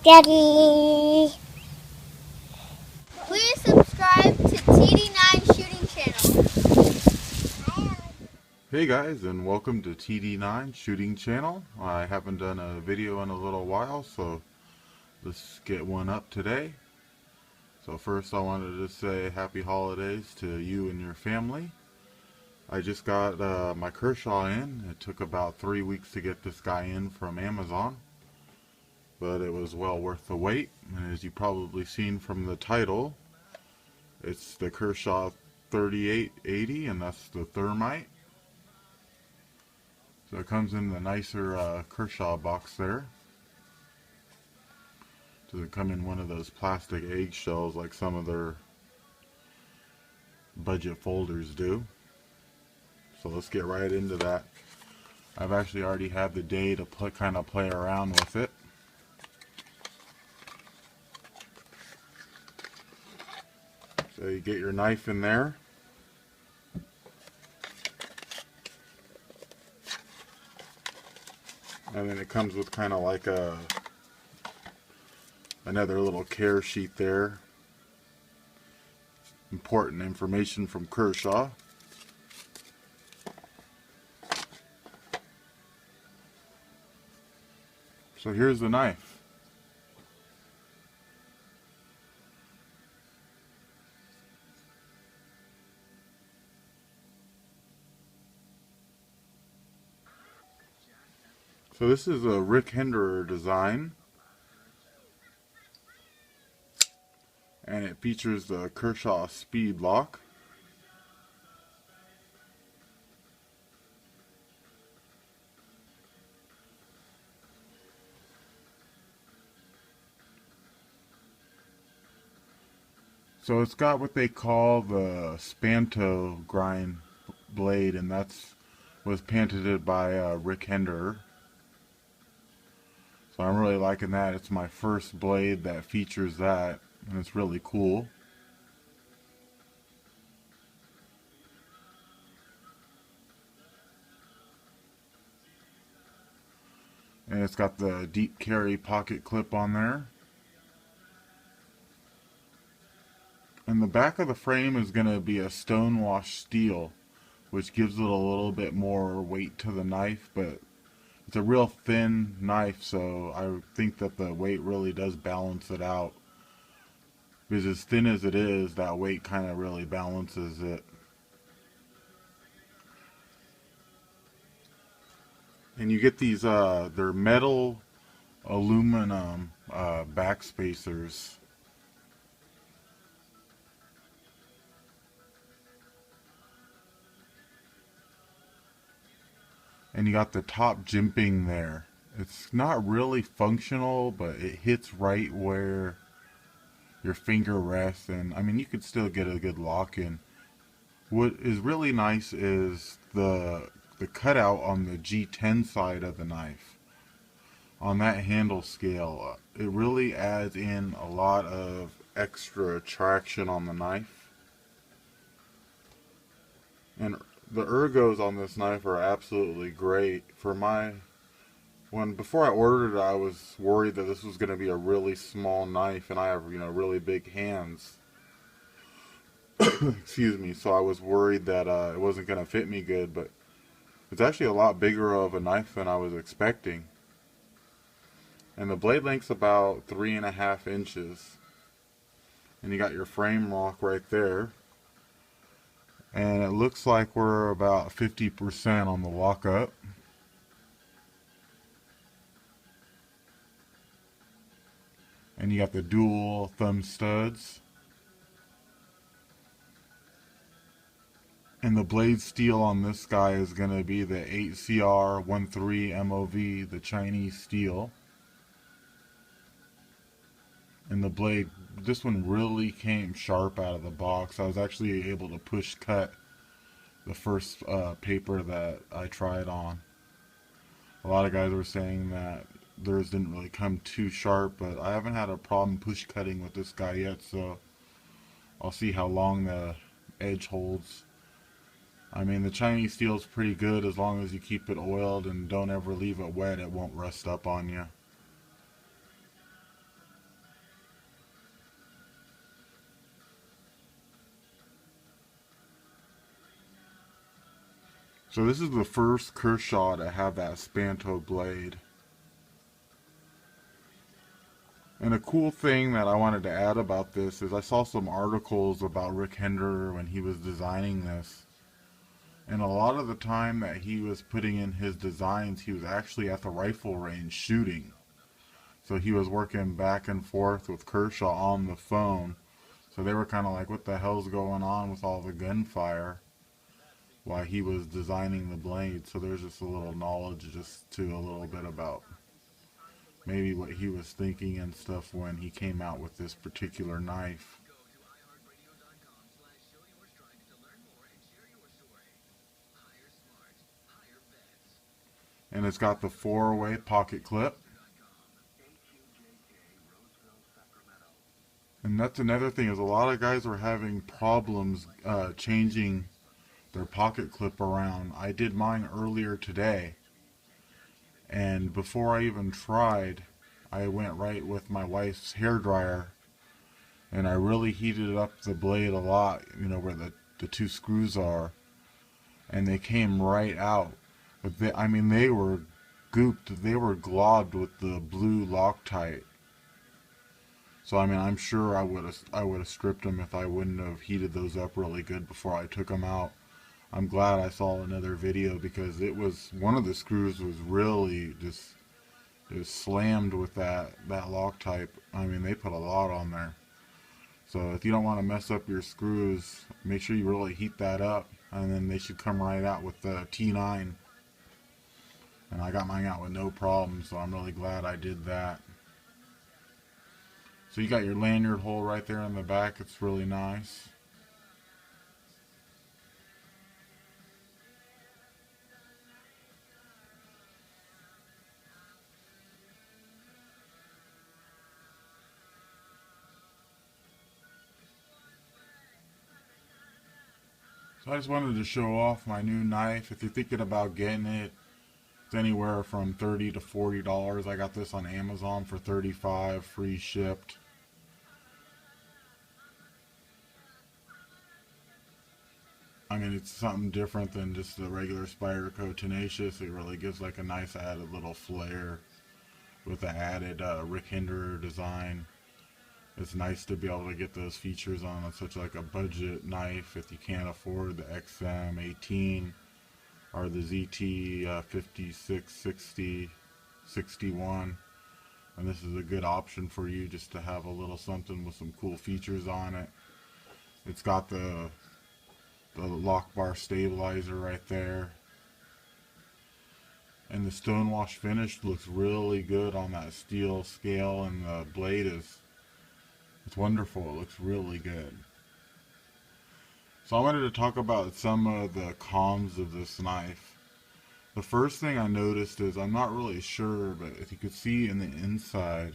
Daddy. Please subscribe to TD9 Shooting Channel. Hey guys, and welcome to TD9 Shooting Channel. I haven't done a video in a little while, so let's get one up today. So first I wanted to say happy holidays to you and your family. I just got my Kershaw in. It took about 3 weeks to get this guy in from Amazon, but it was well worth the wait. And as you probably seen from the title, it's the Kershaw 3880, and that's the thermite. So it comes in the nicer Kershaw box there. Doesn't come in one of those plastic eggshells like some of their budget folders do. So let's get right into that. I've actually already had the day to kind of play around with it. So you get your knife in there. And then it comes with kind of like another little care sheet there. Important information from Kershaw. So here's the knife. So this is a Rick Hinderer design, and it features the Kershaw speed lock. So it's got what they call the Spanto grind blade, and was patented by Rick Hinderer. So I'm really liking that. It's my first blade that features that, and it's really cool. And it's got the deep carry pocket clip on there. And the back of the frame is going to be a stonewashed steel, which gives it a little bit more weight to the knife, but it's a real thin knife, so I think that the weight really does balance it out. Because as thin as it is, that weight kind of really balances it. And you get these, they're metal aluminum back spacers. And you got the top jimping there. It's not really functional, but it hits right where your finger rests, and I mean you could still get a good lock in. What is really nice is the cutout on the G10 side of the knife. On that handle scale, it really adds in a lot of extra traction on the knife. And the ergos on this knife are absolutely great. Before I ordered it, I was worried that this was going to be a really small knife, and I have, really big hands. Excuse me. So I was worried that it wasn't going to fit me good, but it's actually a lot bigger of a knife than I was expecting. And the blade length's about 3.5 inches. And you got your frame lock right there. And it looks like we're about 50% on the lockup. And you got the dual thumb studs. And the blade steel on this guy is going to be the 8CR13 MOV, the Chinese steel. And the blade, this one really came sharp out of the box. I was actually able to push cut the first paper that I tried on. A lot of guys were saying that theirs didn't really come too sharp, but I haven't had a problem push cutting with this guy yet, so I'll see how long the edge holds. I mean, the Chinese steel is pretty good as long as you keep it oiled and don't ever leave it wet. It won't rust up on you. So this is the first Kershaw to have that Spanto blade. And a cool thing that I wanted to add about this is I saw some articles about Rick Hinderer when he was designing this. And a lot of the time that he was putting in his designs, he was actually at the rifle range shooting. So he was working back and forth with Kershaw on the phone. So they were kind of like, what the hell's going on with all the gunfire while he was designing the blade. So there's just a little knowledge just to a little bit about maybe what he was thinking and stuff when he came out with this particular knife. And it's got the 4-way pocket clip. And that's another thing, is a lot of guys are having problems changing their pocket clip around. I did mine earlier today, and before I even tried, I went right with my wife's hair dryer, and I really heated up the blade a lot, you know, where the two screws are, and they came right out. But I mean, they were gooped, they were globbed with the blue Loctite. So I mean, I'm sure I would have stripped them if I wouldn't have heated those up really good before I took them out. I'm glad I saw another video, because it was, one of the screws was really just slammed with that Loctite. I mean, they put a lot on there. So if you don't want to mess up your screws, make sure you really heat that up, and then they should come right out with the T9. And I got mine out with no problem, so I'm really glad I did that. So you got your lanyard hole right there in the back. It's really nice. So I just wanted to show off my new knife. If you're thinking about getting it, it's anywhere from $30 to $40. I got this on Amazon for $35, free shipped. I mean, it's something different than just the regular Spyderco Tenacious. It really gives like a nice added little flair with the added Rick Hinderer design. It's nice to be able to get those features on such like a budget knife if you can't afford the XM18 or the ZT 5660 61. And this is a good option for you just to have a little something with some cool features on it. It's got the lock bar stabilizer right there, and the stonewash finish looks really good on that steel scale, and the blade it's wonderful. It looks really good. So I wanted to talk about some of the cons of this knife. The first thing I noticed is, I'm not really sure, but if you could see in the inside,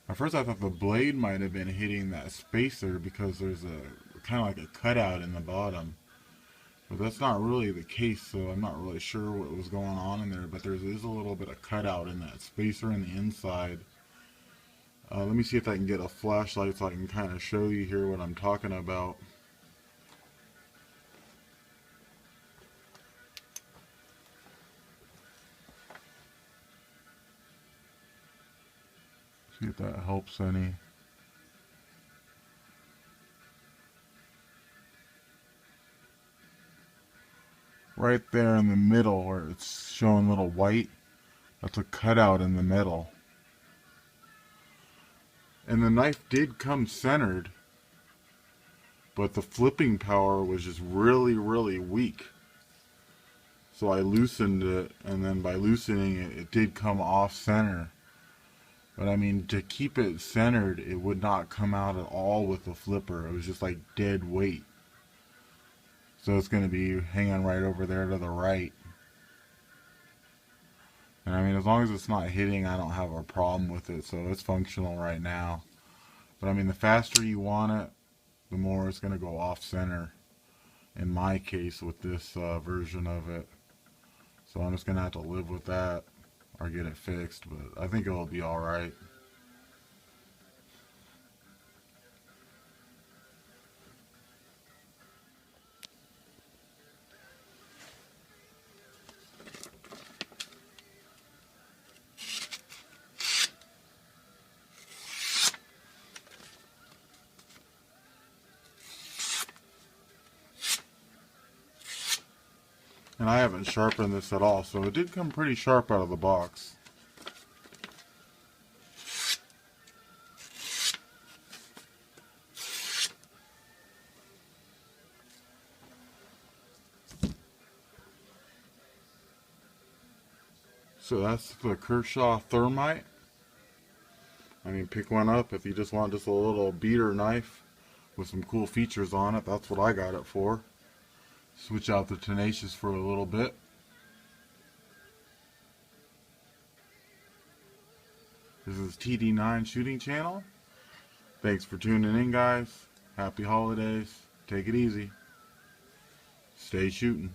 at first I thought the blade might have been hitting that spacer, because there's a kind of like a cutout in the bottom. But that's not really the case, so I'm not really sure what was going on in there, but there is a little bit of cutout in that spacer in the inside. Let me see if I can get a flashlight so I can kind of show you here what I'm talking about. See if that helps any. Right there in the middle where it's showing little white, that's a cutout in the middle. And the knife did come centered, but the flipping power was just really, really weak. So I loosened it, and then by loosening it, it did come off center. But I mean, to keep it centered, it would not come out at all with the flipper. It was just like dead weight. So it's going to be hanging right over there to the right. And I mean, as long as it's not hitting, I don't have a problem with it. So it's functional right now. But I mean, the faster you want it, the more it's going to go off center. In my case, with this version of it. So I'm just going to have to live with that or get it fixed. But I think it'll be alright. And I haven't sharpened this at all, so it did come pretty sharp out of the box. So that's the Kershaw thermite. I mean, pick one up if you just want just a little beater knife with some cool features on it. That's what I got it for. Switch out the tenacious for a little bit. This is TD9 Shooting Channel. Thanks for tuning in, guys. Happy holidays. Take it easy. Stay shooting.